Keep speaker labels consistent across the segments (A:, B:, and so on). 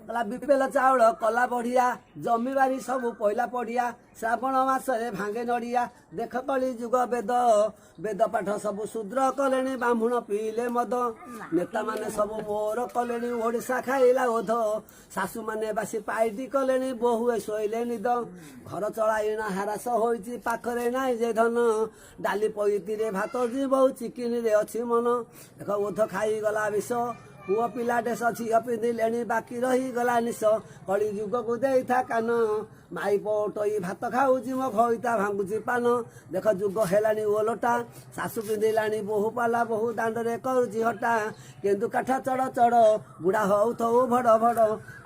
A: कला बिपेल चाउल कला बढ़िया जमीबारी सबू पहला पढ़िया श्रावण मासरे भांगे नड़िया देख कली जुग वेद वेद पाठ सबू शूद्र कले ब्राह्मण पीले मद नेता माने सबू मोर कले ओडिशा खाइला ओध शाशु माने बासी पाइटी कले बहुए शोले निद घर चलाइना हारास होइछि पाखरे नाई जे धन डाली पईतिरे भात जीव चिकिनी रे अछि मन देख ओध खाई गला विष पुओ पिलाटे झील पिंधिले बाकी रही गला निश कली जुग को दे था कान माई पटई भात खाऊँ मो खईता भांगुची पान देख जुग है ओलटा शाशु पिंधिलानी बहु पाला बहु दांडे करुची हटा केन्दु काठ चढ़ चढ़ बुढ़ा हौ थौ भड़ भड़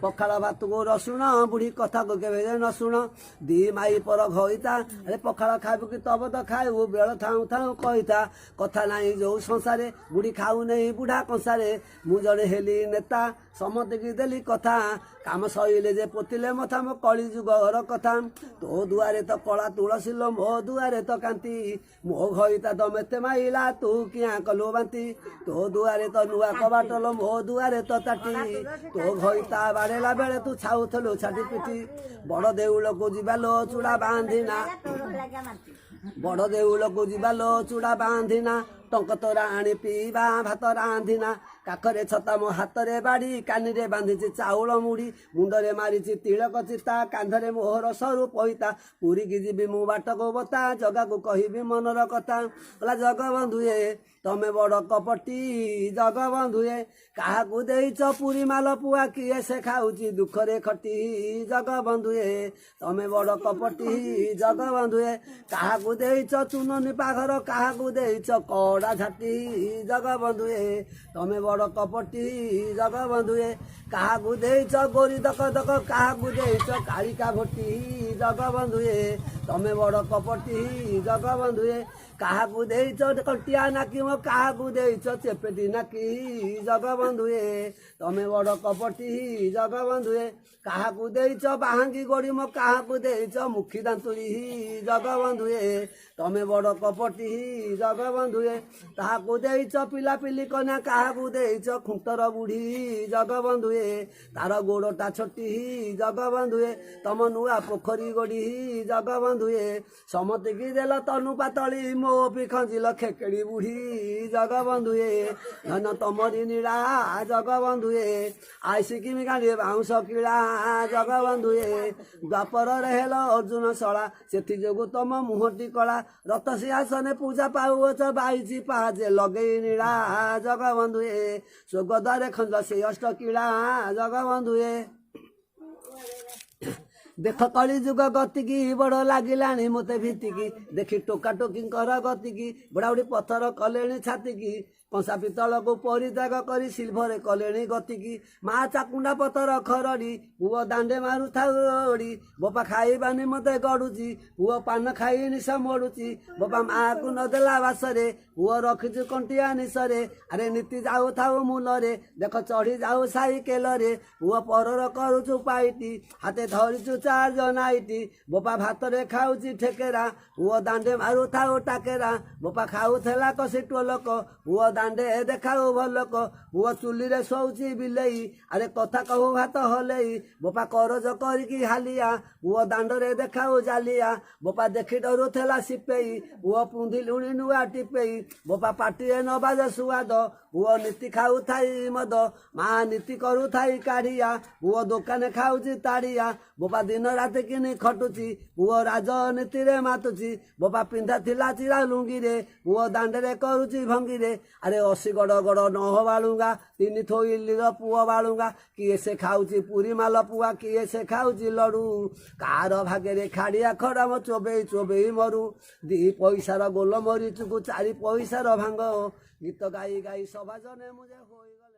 A: पखाड़ भात को रसुण बुढ़ी कथा को केवे न शुण दी माई पर घईता अरे पखाड़ खाबू कि तब तो खाऊ बेल थाऊ थाऊ कहीता कथा नाई जो संसारे बुढ़ी खाऊ नहीं बुढ़ा कंसारे मु जड़े हेली नेता समते की देली कथा काम सईले जे पोतिले मथा मो कली जुगर कथा तो दुआरे तो कला तुलसी लो मो दुआरे तो कांति मो घईता तो मेते माइला तू किया कलो बांती तो दुआरे तो नुआ कबाट लो मो दुआरे तो ताटी तो घईता बाड़ेला बेले तू छाउथलो छाटी पिटी बड़ देउल को जिबालो चूड़ा बांधिना बड़ देउल को जिबालो चूड़ा बांधिना टंक तोरा आनी पीवा भात रांधिना काखरे छता मो हातरे बाड़ी कानी बांधि चाउल मुड़ी मुंडरे मारिछि तिलक चिता कांधरे मोहर सरू पईता पुरी की जीवी मु बाट को बता जगा को कहबी मनर कथा बोला जगबंधुए तमे बड़ कपटी जगबंधुए क्या देच पुरी माल पुआ किए से खाऊची दुखरे खटी जगबंधुए तमे बड़ कपटी जगबंधुए क्या देच चुननी पाघर क्या देच कड़ा झाटी जगबंधुए तमे बड़ कपटी जगबंधुए क्या देच गोरी दक दक क्या देच कालिका भटी जगबंधुए तमे बड़ कपटी जगबंधुए क्या देच कटिया नाकी मो क्या देच चेपेटी नाकी जगबंधुए तमे बड़ कपटी जगबंधुए क्या देच बाहांगी गोड़ी मो क्या देच मुखी दांतुरी जगबंधुए तमे बड़ कपटी जगबंधुए ताहाकू देच पिला पिली कन्या क्या देच खुंटर बुढ़ी जगबंधुए तार गोड़टा छोटी जगबंधुए तम नुआ पोखरी गोड़ी जगबंधुए समति की देल तनु पातली मो भी खंजिल खेकेड़ी बुढ़ी जगबंधुए धन तमरी नीड़ा जगबंधुए आईसी किमी गाड़ी बाउंस किड़ा जगबंधुए द्वापर हेल अर्जुन शला से जोगु तम मुहटी कला रत सिंहासने पूजा पाऊच बाईची पाजे लगे नीड़ा जगबंधुए स्वर्गद्वारे खंज से अष्ट किड़ा जगबंधुए देख कली जुग गतिकी बड़ लगिलाणी मते भीतिकी देखी टोका टोकी गतिकी बुढ़ाबुढ़ी पत्थर कले छातिकी कंसा पितल को परित्याग कर सिल्भर कले गतिकी माँ चाकुंडा पतर खरड़ी पुओ दांडे मारू थाउड़ी बोपा खाइबानी मते गड़ुची पुओ पान खाई निशा मड़ुची बोपा माँ को नदेला बासरे पुओ रखिछु कंटिया निशरे अरे नीति जाऊ थाऊ मूलरे देख चढ़ी जाऊ साइकेल रे पुओ परर करुछु पाइटी हाथे धरिछु चार जनाइटी बोपा भात रे खाऊची ठेकेरा पुओ दांडे मारू थाऊ टाकेरा बोपा खाऊला कसी टोलक पुओ दांडे देखाऊ भलक पुओ चुली रे शोची बिलेई अरे कथा कहू भात हलेई बोपा करज करिकी हालिया पुओ दांडरे देखाऊ जालिया बोपा देखी डरुथेला सिपेई पुओ पुंधी लुणी नुआ टिपेई बोपा पाटिए न बाजे सुआद पुओ नीति खाऊ थाई मद माँ नीति करू थाई काढ़िया पुओ दुकाने खाऊची ताड़िया बोपा दिन राति किनी खटुची पुओ राजनीति रे मातुची बोपा पिंधा थिला चिरा लुंगी रे पुओ दांडरे करुची भंगी रे अरे असी गड़ गड़ नह बालुंगा तीन थोइलीर पुओ बालुंगा किए से खाऊची पुरी माल पुआ किए से खाऊची लड़ू कार भागे खाड़िया खड़ा मो चोबेई चोबेई मरु दी पैसार गोल मरीचुकु चारि पैसार भांग गीत गाई गाई सभा जने मुझे होइगला।